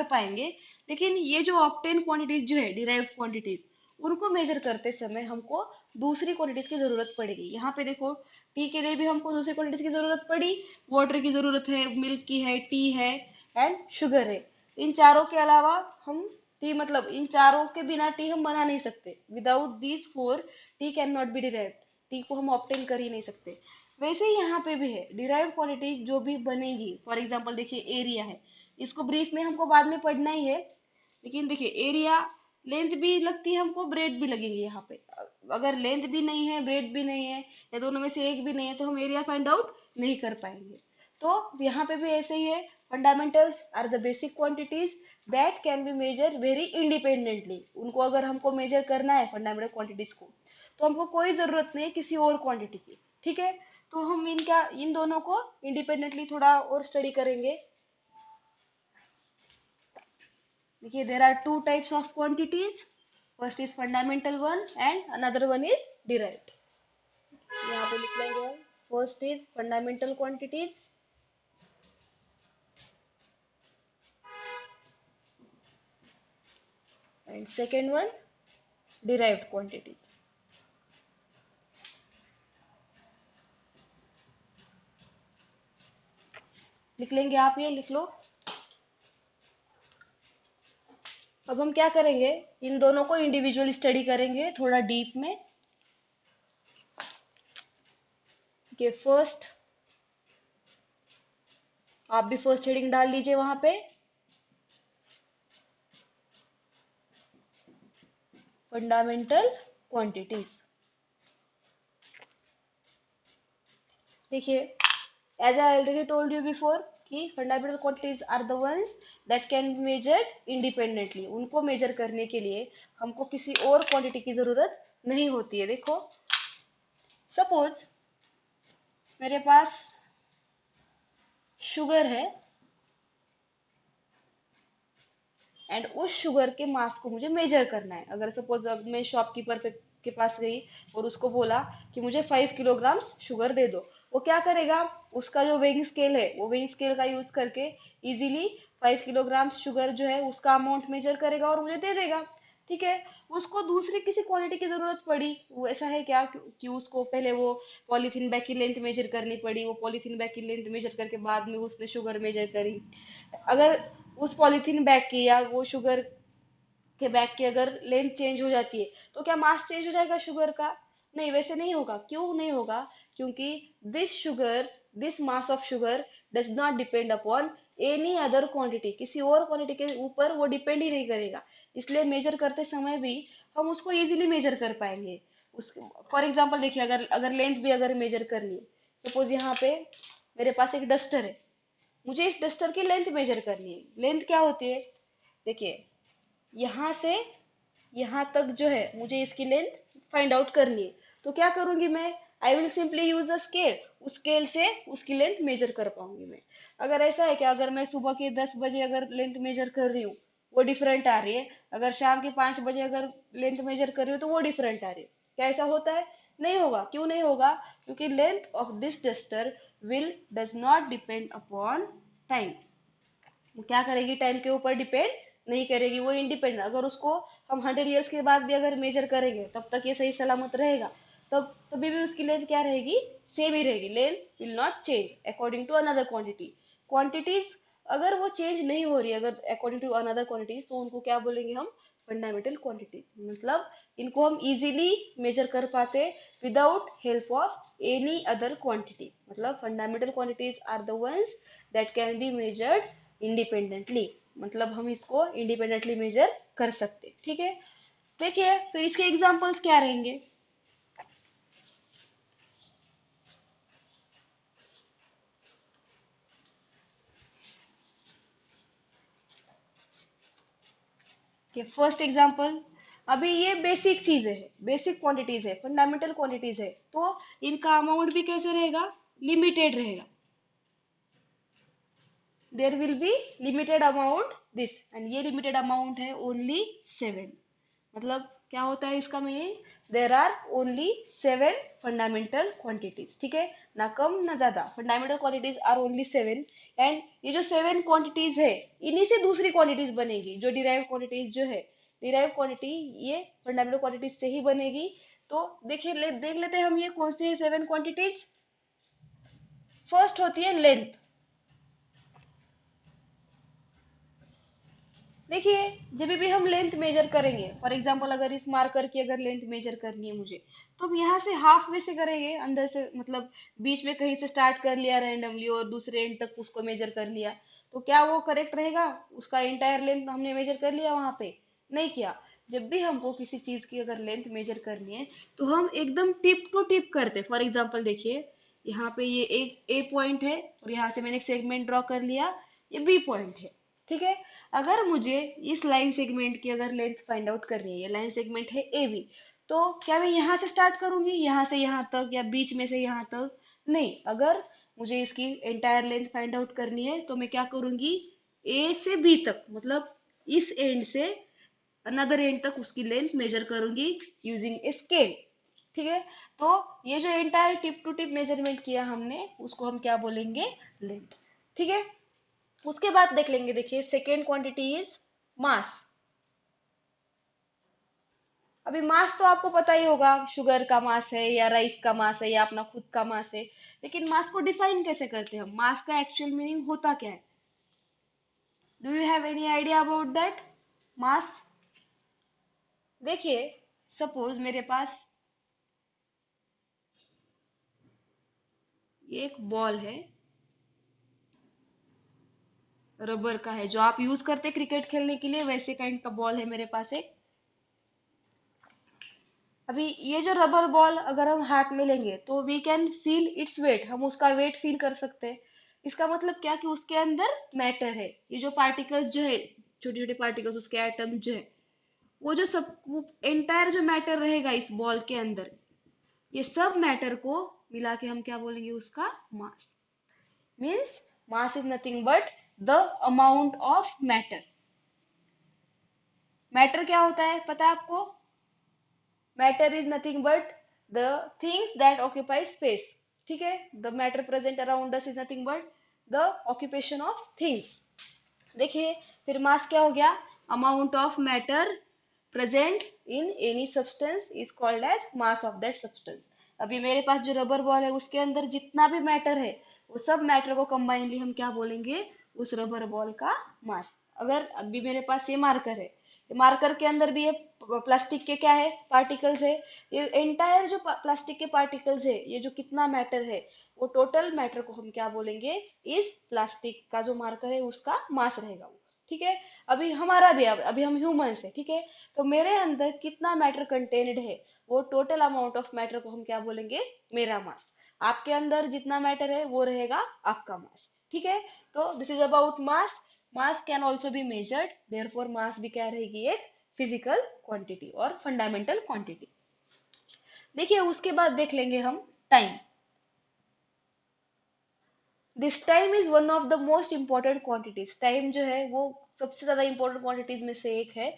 पाएंगे। लेकिन ये जो ऑप्टेन क्वांटिटीज जो है, डिराइव्ड क्वांटिटीज, उनको मेजर करते समय हमको दूसरी क्वांटिटीज की जरूरत पड़ेगी। यहाँ पे देखो, टी के लिए भी हमको दूसरी क्वांटिटीज की जरूरत पड़ी, वाटर की जरूरत है, मिल्क की है, टी है, एंड शुगर है। इन चारों के अलावा हम टी, मतलब इन चारों के बिना टी हम बना नहीं सकते। Without these four T can not be derived, T को हम ऑप्टेन कर ही नहीं सकते। वैसे ही यहाँ पे भी है, डिराइव्ड क्वांटिटी जो भी बनेगी, फॉर एग्जांपल देखिए एरिया है, इसको ब्रीफ में हमको बाद में पढ़ना ही है। लेकिन देखिए एरिया, लेंथ भी लगती है हमको, ब्रेड भी लगेगी यहाँ पे। अगर लेंथ भी नहीं है, ब्रेड भी नहीं है, या दोनों में से एक भी नहीं है, तो हम एरिया फाइंड आउट नहीं कर पाएंगे। तो यहाँ पे भी ऐसे ही है, fundamentals are the basic quantities that can be measure very independently. उनको अगर हमको मेजर करना है फंडामेंटल क्वांटिटीज को, तो हमको कोई जरूरत नहीं है किसी और क्वांटिटी की, ठीक है। तो हम इन दोनों को इंडिपेंडेंटली थोड़ा और स्टडी करेंगे। देखिए, there are two types of quantities, first is fundamental one and another one is derived. यहाँ पे लिख लेंगे हम, first is fundamental quantities and second one derived quantities. लिख लेंगे, आप ये लिख लो। अब हम क्या करेंगे, इन दोनों को इंडिविजुअल स्टडी करेंगे थोड़ा डीप में। कि फर्स्ट, आप भी फर्स्ट हेडिंग डाल लीजिए वहां पे, फंडामेंटल क्वांटिटीज। देखिए, as I already told you before कि fundamental quantities are the ones that can be measured independently. उनको मेजर करने के लिए हमको किसी और क्वांटिटी की जरूरत नहीं होती है। देखो, सपोज मेरे पास शुगर है एंड उस शुगर के मास को मुझे मेजर करना है। अगर सपोज अब मैं शॉपकीपर के पास गई और उसको बोला कि मुझे 5 किलोग्राम शुगर दे दो, वो क्या करेगा, उसका जो वेइंग स्केल है वो वेइंग स्केल का यूज करके इजीली 5 किलोग्राम शुगर जो है उसका अमाउंट मेजर करेगा और मुझे दे देगा, ठीक है। उसको दूसरी किसी क्वांटिटी की जरूरत पड़ी, वो ऐसा है क्या कि उसको पहले वो पॉलीथीन बैग की लेंथ मेजर करनी पड़ी, वो पॉलीथीन बैग की लेंथ मेजर करके बाद में उसने शुगर मेजर करी। अगर उस पॉलीथीन बैग की या वो शुगर के बैग की अगर लेंथ चेंज हो जाती है, तो क्या मास चेंज हो जाएगा शुगर का? नहीं, वैसे नहीं होगा। क्यों नहीं होगा? क्योंकि this sugar, this mass of sugar does not depend upon any other quantity. किसी और क्वांटिटी के ऊपर वो डिपेंड ही नहीं करेगा। इसलिए मेजर करते समय भी हम उसको इजीली मेजर कर पाएंगे। उस फॉर एग्जांपल देखिए, अगर अगर लेंथ भी अगर मेजर करनी है, सपोज यहाँ पे मेरे पास एक डस्टर है, मुझे इस डस्टर की लेंथ मेजर करनी है। लेंथ क्या होती है? देखिए, यहाँ से यहाँ तक जो है मुझे इसकी लेंथ फाइंड आउट करनी है। तो क्या करूंगी मैं? I will simply use a scale, उस स्केल से उसकी लेंथ मेजर कर पाऊंगी मैं। अगर ऐसा है कि अगर मैं सुबह के 10 बजे अगर लेंथ मेजर कर रही हूँ, वो डिफरेंट आ रही है, अगर शाम के 5 बजे अगर लेंथ मेजर कर रही हूँ तो वो डिफरेंट आ रही है, क्या ऐसा होता है? नहीं होगा। क्यों नहीं होगा? क्योंकि length of this duster will does not depend upon time. वो क्या करेगी? टाइम के ऊपर डिपेंड नहीं करेगी, वो इंडिपेंडेंट। अगर उसको हम 100 ईयर्स के बाद भी अगर मेजर करेंगे तब तक ये सही सलामत रहेगा, तब तभी भी उसकी लेंथ क्या रहेगी? सेम ही रहेगी। Length will not change according to another quantity. Quantities अगर वो चेंज नहीं हो रही है अगर अकॉर्डिंग टू अनदर क्वांटिटीज, तो उनको क्या बोलेंगे हम? Fundamental quantities. मतलब इनको हम इजीली मेजर कर पाते without help of any other quantity. मतलब fundamental quantities are the ones that can be measured independently. मतलब हम इसको इंडिपेंडेंटली मेजर कर सकते, ठीक है। देखिए, फिर इसके एग्जांपल्स क्या रहेंगे? कि फर्स्ट एग्जांपल, अभी ये बेसिक चीजें है, बेसिक क्वांटिटीज है, फंडामेंटल क्वांटिटीज है, तो इनका अमाउंट भी कैसे रहेगा? लिमिटेड रहेगा। There will be limited amount this, and ये लिमिटेड अमाउंट है ओनली 7। मतलब क्या होता है इसका meaning? There are only 7 fundamental quantities, ठीक है। ना कम ना ज्यादा, fundamental quantities are only 7। And ये जो 7 क्वांटिटीज है, इन्हीं से दूसरी क्वांटिटीज बनेगी, जो डिराइव क्वांटिटीज जो है, डिराइव क्वांटिटी ये फंडामेंटल क्वांटिटीज से ही बनेगी। तो देखिए, देख लेते हैं हम ये कौन सी है 7 क्वांटिटीज। फर्स्ट होती है लेंथ। देखिए, जब भी हम लेंथ मेजर करेंगे, फॉर एग्जांपल अगर इस मार्कर की अगर लेंथ मेजर करनी है मुझे, तो हम यहाँ से हाफ वे से करेंगे, अंदर से, मतलब बीच में कहीं से स्टार्ट कर लिया रैंडमली और दूसरे एंड तक उसको मेजर कर लिया, तो क्या वो करेक्ट रहेगा? उसका इंटायर लेंथ हमने मेजर कर लिया वहां पे? नहीं किया। जब भी हमको किसी चीज की अगर लेंथ मेजर करनी है, तो हम एकदम टिप टू टिप करते। फॉर एग्जाम्पल देखिए, यहाँ पे ये एक ए पॉइंट है और यहाँ से मैंने एक सेगमेंट ड्रॉ कर लिया, ये बी पॉइंट है। ठीक है, अगर मुझे इस लाइन सेगमेंट की अगर लेंथ फाइंड आउट करनी है, ये लाइन सेगमेंट है ए बी, तो क्या मैं यहाँ से स्टार्ट करूंगी, यहाँ से यहाँ तक, या बीच में से यहाँ तक? नहीं, अगर मुझे इसकी एंटायर लेंथ फाइंड आउट करनी है तो मैं क्या करूंगी, ए से बी तक, मतलब इस एंड से अनदर एंड तक उसकी लेंथ मेजर करूंगी यूजिंग ए स्केल। ठीक है, तो ये जो entire tip to tip measurement किया हमने उसको हम क्या बोलेंगे, लेंथ। ठीक है, उसके बाद देख लेंगे, देखिए सेकेंड क्वांटिटी इज मास। अभी मास तो आपको पता ही होगा, शुगर का मास है या राइस का मास है या अपना खुद का मास है, लेकिन मास को डिफाइन कैसे करते हैं हम, मास का एक्चुअल मीनिंग होता क्या है? Do you have any idea about that? Mass, देखिए सपोज मेरे पास ये एक बॉल है, रबर का है, जो आप यूज करते क्रिकेट खेलने के लिए, वैसे काइंड का बॉल है मेरे पास एक। अभी ये जो रबर बॉल अगर हम हाथ में लेंगे तो we can feel its weight, हम उसका वेट फील कर सकते हैं। इसका मतलब क्या कि उसके अंदर मैटर है, ये जो पार्टिकल्स जो है, छोटे छोटे पार्टिकल्स, उसके एटम जो है, वो जो सब, वो एंटायर जो मैटर रहेगा इस बॉल के अंदर, ये सब मैटर को मिला के हम क्या बोलेंगे, उसका mass. Means mass is nothing but the amount of matter. Matter क्या होता है पता है आपको? Matter is nothing but the things that occupy space. ठीक है, the matter present around us is nothing but the occupation of things. देखिए फिर मास क्या हो गया, amount of matter present in any substance is called as mass of that substance. अभी मेरे पास जो रबर बॉल है उसके अंदर जितना भी मैटर है, वो सब मैटर को कंबाइनली हम क्या बोलेंगे, उस रबर बॉल का मास। अगर अभी मेरे पास ये मार्कर है, ये मार्कर के अंदर भी ये प्लास्टिक के क्या है, पार्टिकल्स है, ये एंटायर जो प्लास्टिक के पार्टिकल्स है, ये जो कितना मैटर है, वो टोटल मैटर को हम क्या बोलेंगे, इस प्लास्टिक का जो मार्कर है उसका मास रहेगा वो। ठीक है, अभी हमारा भी, अभी हम ह्यूमंस है, ठीक है, तो मेरे अंदर कितना मैटर कंटेन्ड है, वो टोटल अमाउंट ऑफ मैटर को हम क्या बोलेंगे, मेरा मास। आपके अंदर जितना मैटर है वो रहेगा आपका मास। ठीक है, तो this is about mass. Mass can also be measured, therefore mass भी क्या रहेगी, एक फिजिकल क्वांटिटी और फंडामेंटल क्वांटिटी। देखिए उसके बाद देख लेंगे हम time. This time is one of the most important quantities. Time जो है वो सबसे ज्यादा इंपॉर्टेंट क्वांटिटीज में से एक है।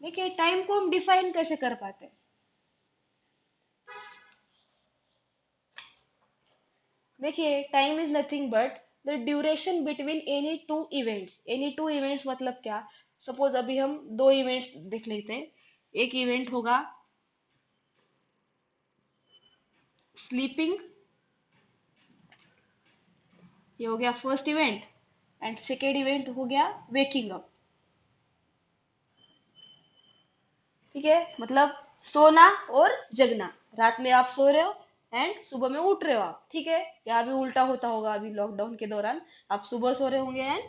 देखिए टाइम को हम डिफाइन कैसे कर पाते हैं? देखिए time is nothing but the duration between any two events. Any two events मतलब क्या, सपोज अभी हम दो इवेंट्स देख लेते हैं। एक इवेंट होगा स्लीपिंग, ये हो गया first event, and second event हो गया वेकिंग अप। ठीक है, मतलब सोना और जगना, रात में आप सो रहे हो एंड सुबह में उठ रहे हो आप। ठीक है, यहाँ भी उल्टा होता होगा, अभी लॉकडाउन के दौरान आप सुबह सो रहे होंगे एंड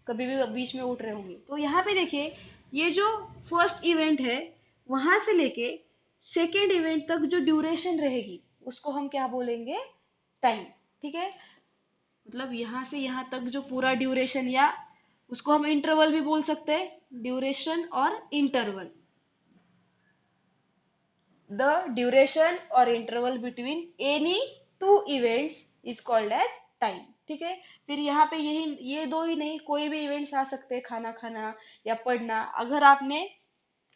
कभी भी बीच में उठ रहे होंगे। तो यहाँ पे देखिए ये जो फर्स्ट इवेंट है, वहां से लेके सेकेंड इवेंट तक जो ड्यूरेशन रहेगी उसको हम क्या बोलेंगे, टाइम। ठीक है, मतलब यहाँ से यहाँ तक जो पूरा ड्यूरेशन, या उसको हम इंटरवल भी बोल सकते हैं, ड्यूरेशन और interval. The duration or interval between any two events is called as time। ठीक है, फिर यहाँ पे यही, ये दो ही नहीं, कोई भी इवेंट्स आ सकते हैं, खाना खाना या पढ़ना। अगर आपने,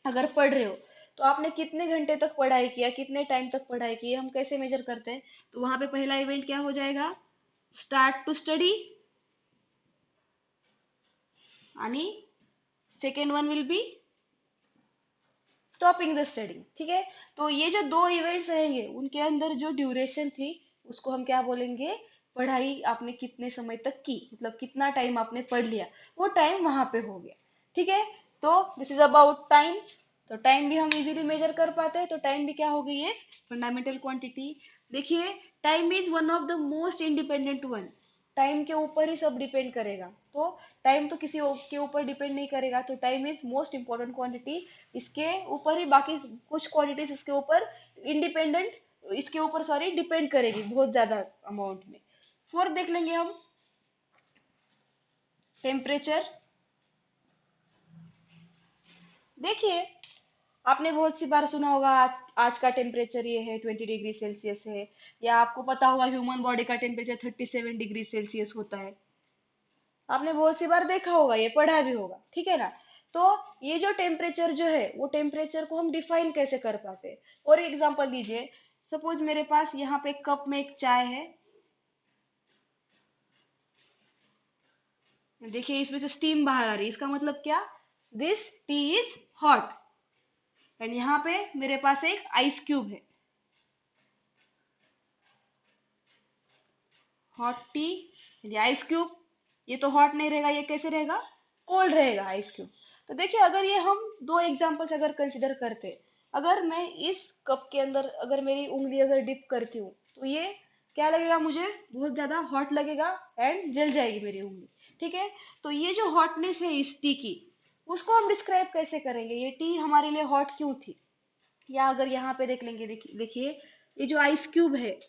अगर पढ़ रहे हो तो आपने कितने घंटे तक पढ़ाई किया, कितने टाइम तक पढ़ाई की, हम कैसे मेजर करते हैं? तो वहां पे पहला इवेंट क्या हो जाएगा, स्टार्ट टू स्टडी, आणि second one will be stopping the study. ठीक है, तो ये जो दो इवेंट्स रहेंगे उनके अंदर जो ड्यूरेशन थी उसको हम क्या बोलेंगे, पढ़ाई आपने कितने समय तक की, मतलब कितना टाइम आपने पढ़ लिया, वो टाइम वहां पे हो गया। ठीक है, तो दिस इज अबाउट टाइम। तो टाइम भी हम इजीली मेजर कर पाते हैं, तो टाइम भी क्या हो गई है, फंडामेंटल क्वांटिटी। देखिए time is one of the most independent one. Time के ऊपर ही सब डिपेंड करेगा, तो टाइम तो किसी के ऊपर डिपेंड नहीं करेगा, तो time is most important quantity. इसके ऊपर ही बाकी कुछ क्वांटिटीज इसके ऊपर इंडिपेंडेंट इसके ऊपर सॉरी डिपेंड करेगी बहुत ज्यादा अमाउंट में। फोर्थ देख लेंगे हम, टेम्परेचर। देखिए, आपने बहुत सी बार सुना होगा आज का टेम्परेचर ये है 20 डिग्री सेल्सियस है, या आपको पता होगा ह्यूमन बॉडी का टेम्परेचर 37 डिग्री सेल्सियस होता है। आपने बहुत सी बार देखा होगा, ये पढ़ा भी होगा, ठीक है ना। तो ये जो टेम्परेचर जो है वो टेम्परेचर को हम डिफाइन कैसे कर पाते हैं। और एग्जांपल लीजिए, सपोज मेरे पास यहाँ पे एक कप में एक चाय है, देखिए इसमें से स्टीम बाहर आ रही है, इसका मतलब क्या, this T is hot. And यहाँ पे मेरे पास एक आइस क्यूब है, हॉट टी, ये आइस क्यूब, ये तो हॉट नहीं रहेगा, ये कैसे रहेगा, कोल्ड रहेगा आइस क्यूब। तो देखिए अगर ये हम दो एग्जांपल्स अगर कंसिडर करते, अगर मैं इस कप के अंदर अगर मेरी उंगली अगर डिप करती हूँ तो ये क्या लगेगा, मुझे बहुत ज्यादा हॉट लगेगा एंड जल जाएगी मेरी उंगली, ठीक है। तो ये जो हॉटनेस है इस टी की, उसको हम डिस्क्राइब कैसे करेंगे, ये टी हमारे लिए हॉट क्यों थी। या अगर यहाँ पे देख लेंगे, देखिए ये जो आइस क्यूब है,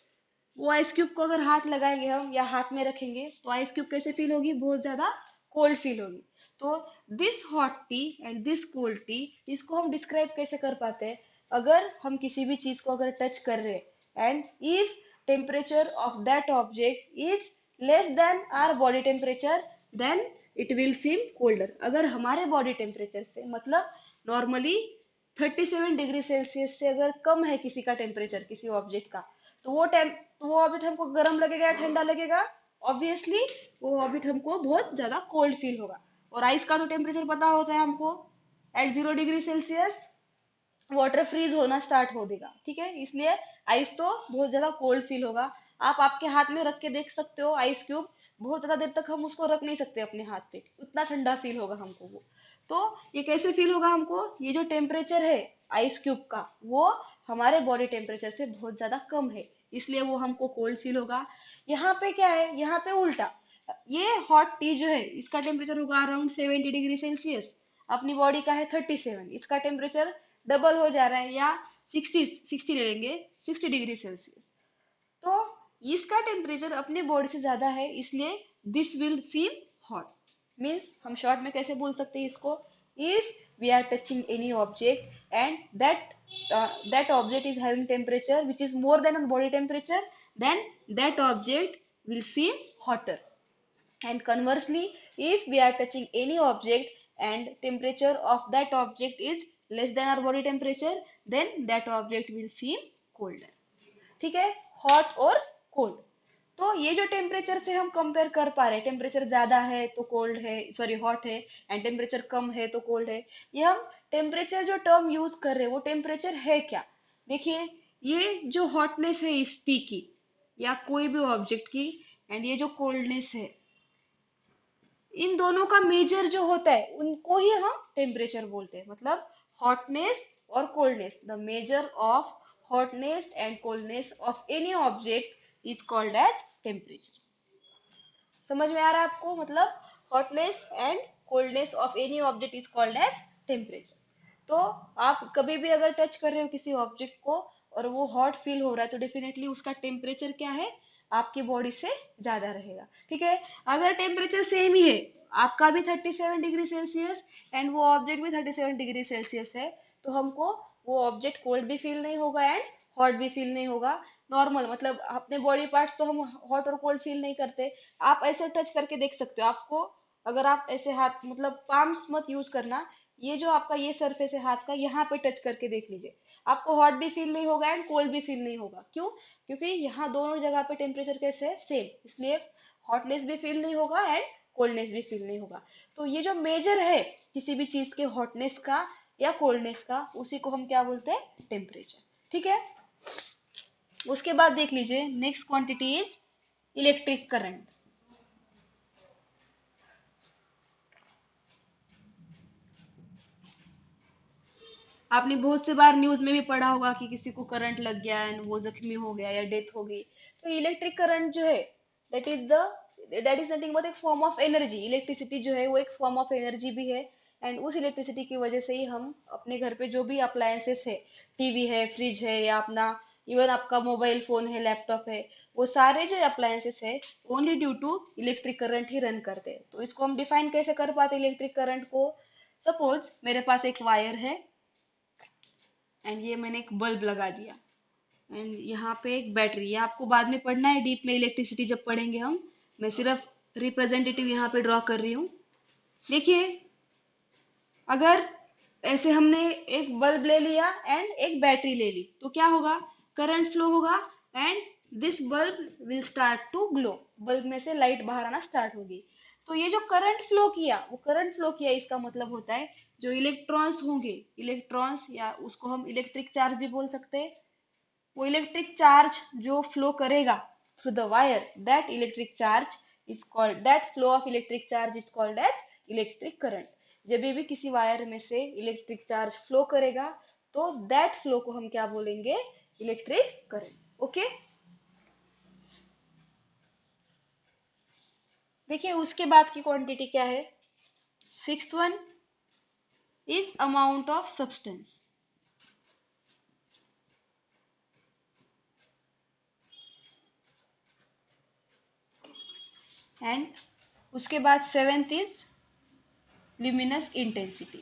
वो आइस क्यूब को अगर हाथ लगाएंगे हम या हाथ में रखेंगे तो आइस क्यूब कैसे फील होगी, बहुत ज्यादा कोल्ड फील होगी। तो this hot T and this cold T, इसको हम डिस्क्राइब कैसे कर पाते हैं, अगर हम किसी भी चीज को अगर टच कर रहे हैं and if temperature of that object is less than our body temperature, then it will seem colder. अगर हमारे बॉडी टेम्परेचर से मतलब नॉर्मली 37 डिग्री सेल्सियस से अगर कम है किसी का टेम्परेचर, किसी ऑब्जेक्ट का, तो वो ऑब्जेक्ट हमको गर्म लगेगा या ठंडा लगेगा, ऑब्वियसली वो ऑब्जेक्ट हमको बहुत ज्यादा कोल्ड फील होगा। और आइस का तो टेम्परेचर पता होता है हमको, at 0 degree Celsius water freeze होना स्टार्ट हो देगा, ठीक है। इसलिए आइस तो बहुत ज्यादा कोल्ड फील होगा। आप आपके हाथ में रख के देख सकते हो आइस क्यूब, बहुत ज्यादा देर तक हम उसको रख नहीं सकते अपने हाथ पे, उतना ठंडा फील होगा हमको वो। तो ये कैसे फील होगा हमको, ये जो टेम्परेचर है आइस क्यूब का, वो हमारे बॉडी टेम्परेचर से बहुत ज्यादा कम है, इसलिए वो हमको कोल्ड फील होगा। यहाँ पे क्या है, यहाँ पे उल्टा, ये हॉट टी जो है इसका टेम्परेचर होगा अराउंड 70 डिग्री सेल्सियस, अपनी बॉडी का है 37, इसका टेम्परेचर डबल हो जा रहा है, या 60 ले लेंगे, 60 डिग्री सेल्सियस। तो इसका टेम्परेचर अपने बॉडी से ज्यादा है, इसलिए this will seem hot. Means हम शॉर्ट में कैसे बोल सकते हैं इसको, if we are touching any object and that object is having temperature which is more than body temperature, then that object will seem hotter. And conversely, if we are touching any object and temperature of that object is less than our body temperature, then that object will seem colder. ठीक है, hot और cold. तो ये जो temperature से हम compare कर पा रहे हैं, टेम्परेचर ज्यादा है तो कोल्ड है, सॉरी हॉट है, एंड टेम्परेचर कम है तो कोल्ड है। ये हम टेम्परेचर जो टर्म यूज कर रहे हैं वो टेम्परेचर है क्या। देखिए, ये जो हॉटनेस है इस टी की या कोई भी ऑब्जेक्ट की, एंड ये जो कोल्डनेस है, इन दोनों का मेजर जो होता है उनको ही हम टेम्परेचर बोलते हैं। मतलब हॉटनेस और coldness, the measure of hotness and coldness of any object is called as temperature. समझ में आ रहा है आपको, मतलब hotness and coldness of any object is called as temperature. तो आप कभी भी अगर टच कर रहे हो किसी ऑब्जेक्ट को और वो हॉट फील हो रहा है, तो डेफिनेटली उसका टेम्परेचर क्या है, आपकी बॉडी से ज्यादा रहेगा, ठीक है। अगर टेम्परेचर सेम ही है, आपका भी 37 डिग्री सेल्सियस एंड वो ऑब्जेक्ट भी 37 डिग्री सेल्सियस है, तो हमको वो ऑब्जेक्ट कोल्ड भी फील नहीं होगा एंड हॉट भी फील नहीं होगा। नॉर्मल, मतलब अपने बॉडी पार्ट्स तो हम हॉट और कोल्ड फील नहीं करते। आप ऐसे टच करके देख सकते हो, आपको अगर आप ऐसे हाथ, मतलब पाम्स मत यूज करना, ये जो आपका ये सरफेस है हाथ का, यहाँ पे टच करके देख लीजिए, आपको हॉट भी फील नहीं होगा एंड कोल्ड भी फील नहीं होगा। क्यों, क्योंकि यहाँ दोनों जगह पे टेम्परेचर कैसे है, सेम, इसलिए हॉटनेस भी फील नहीं होगा एंड कोल्डनेस भी फील नहीं होगा। तो ये जो मेजर है किसी भी चीज के हॉटनेस का या कोल्डनेस का, उसी को हम क्या बोलते हैं, टेम्परेचर, ठीक है। उसके बाद देख लीजिए, next quantity is electric current. आपने बहुत से बार न्यूज में भी पढ़ा होगा कि किसी को करंट लग गया एंड वो जख्मी हो गया या डेथ हो गई। तो इलेक्ट्रिक करंट जो है, that is the that is nothing but एक फॉर्म ऑफ एनर्जी। इलेक्ट्रिसिटी जो है वो एक फॉर्म ऑफ एनर्जी भी है, एंड उस इलेक्ट्रिसिटी की वजह से ही हम अपने घर पे जो भी अप्लायंसेस है, टीवी है, फ्रिज है, या अपना इवन आपका मोबाइल फोन है, लैपटॉप है, वो सारे जो अप्लायंसेस है only due to electric current ही रन करते हैं। तो इसको हम डिफाइन कैसे कर पाते इलेक्ट्रिक करंट को? सपोज मेरे पास एक वायर है एंड ये मैंने एक बल्ब लगा दिया एंड यहाँ पे एक बैटरी। ये आपको बाद में पढ़ना है डीप में, इलेक्ट्रिसिटी जब पढ़ेंगे हम। मैं सिर्फ रिप्रेजेंटेटिव यहाँ पे ड्रॉ कर रही हूँ। देखिए, अगर ऐसे हमने एक बल्ब ले लिया एंड एक बैटरी ले ली तो क्या होगा? करंट फ्लो होगा and this bulb will start to glow. Bulb में से लाइट बाहर आना स्टार्ट होगी। तो ये जो करंट फ्लो किया, वो करंट फ्लो किया इसका मतलब होता है जो इलेक्ट्रॉन्स होंगे, इलेक्ट्रॉन्स या उसको हम इलेक्ट्रिक चार्ज भी बोल सकते हैं, वो इलेक्ट्रिक चार्ज जो फ्लो करेगा through the wire, that electric charge is called, that flow of electric charge is called as electric current. जब भी किसी वायर में से इलेक्ट्रिक चार्ज फ्लो करेगा तो दैट फ्लो को हम क्या बोलेंगे? Electric current. ओके, देखिए उसके बाद की क्वांटिटी क्या है? Sixth one is amount of substance and उसके बाद सेवेंथ इज luminous इंटेंसिटी।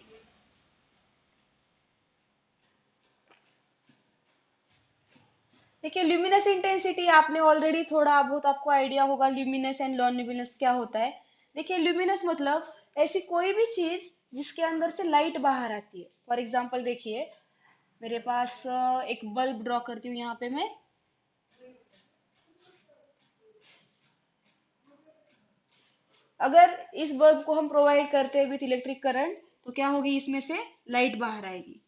देखिए ल्यूमिनस इंटेंसिटी आपने ऑलरेडी थोड़ा बहुत आपको आइडिया होगा ल्यूमिनस एंड नॉन ल्यूमिनस क्या होता है। देखिए ल्यूमिनस मतलब ऐसी कोई भी चीज जिसके अंदर से लाइट बाहर आती है। फॉर एग्जांपल देखिए, मेरे पास एक बल्ब ड्रॉ करती हूँ यहाँ पे मैं। अगर इस बल्ब को हम प्रोवाइड करते हैं विथ इलेक्ट्रिक करंट तो क्या होगी? इसमें से लाइट बाहर आएगी।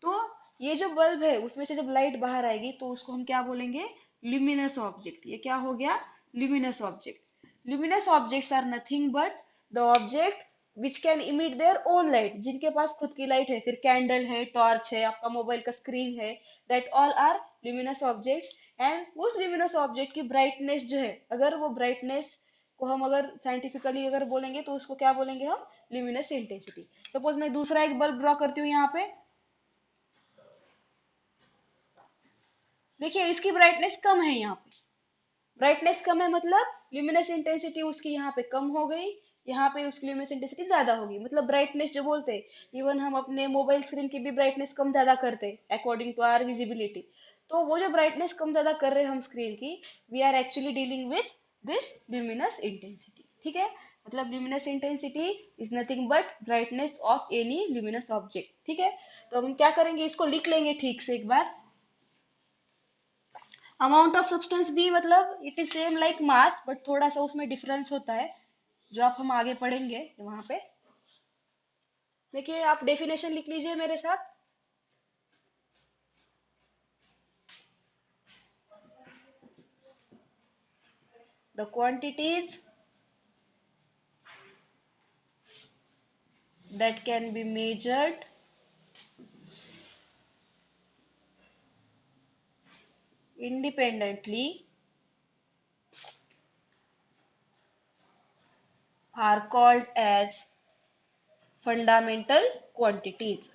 तो ये जो बल्ब है उसमें से जब लाइट बाहर आएगी तो उसको हम क्या बोलेंगे? Luminous object. ये क्या हो गया? Luminous object. Luminous objects are nothing but the object which can emit their own light, जिनके पास खुद की लाइट है, फिर कैंडल है, टॉर्च है, आपका मोबाइल का स्क्रीन है, that all are luminous objects. And उस ल्यूमिनस ऑब्जेक्ट की ब्राइटनेस जो है, अगर वो ब्राइटनेस को हम अगर साइंटिफिकली अगर बोलेंगे तो उसको क्या बोलेंगे हम? Luminous intensity. सपोज मैं दूसरा एक बल्ब ड्रॉ करती हूँ यहाँ पे। देखिए इसकी ब्राइटनेस कम है यहाँ पे। ब्राइटनेस कम है मतलब ल्यूमिनस इंटेंसिटी उसकी यहाँ पे कम हो गई, यहाँ पे उसकी ल्यूमिनस इंटेंसिटी ज्यादा होगी। मतलब ब्राइटनेस जो बोलते हैं, इवन हम अपने मोबाइल स्क्रीन की भी ब्राइटनेस कम ज्यादा करते हैं अकॉर्डिंग टू आवर विजिबिलिटी। तो वो जो ब्राइटनेस कम ज्यादा कर रहे हैं हम स्क्रीन की, we are actually dealing with this luminous intensity. ठीक है, मतलब luminous intensity is nothing but brightness of any luminous object. ठीक है, तो हम क्या करेंगे, इसको लिख लेंगे ठीक से एक बार। अमाउंट ऑफ सब्सटेंस भी मतलब it is same like mass, but थोड़ा सा उसमें डिफरेंस होता है जो आप हम आगे पढ़ेंगे वहां पे। देखिए आप डेफिनेशन लिख लीजिए मेरे साथ। The quantities that can be measured independently are called as fundamental quantities।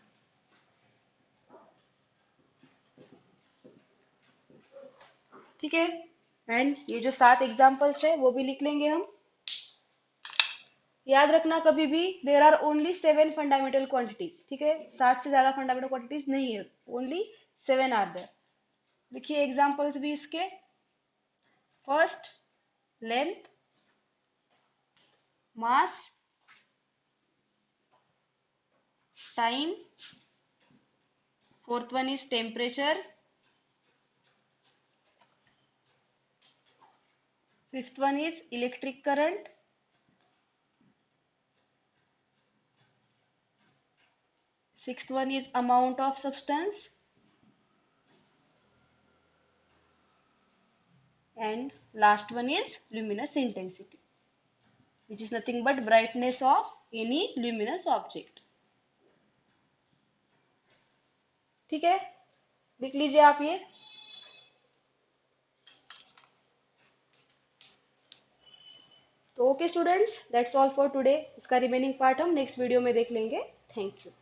ठीक है, एंड ये जो 7 एग्जांपल्स है वो भी लिख लेंगे हम। याद रखना कभी भी there are only 7 fundamental quantities. ठीक है, 7 से ज्यादा फंडामेंटल क्वांटिटीज नहीं है, ओनली 7 आर देयर। देखिए एग्जांपल्स भी इसके। First, length, mass, time, fourth one is temperature, fifth one is electric current, sixth one is amount of substance, and last one is luminous intensity, which is nothing but brightness of any luminous object। ठीक है, लिख लीजिए आप ये। तो okay students, that's all for today. इसका remaining part हम next video में देख लेंगे। Thank you.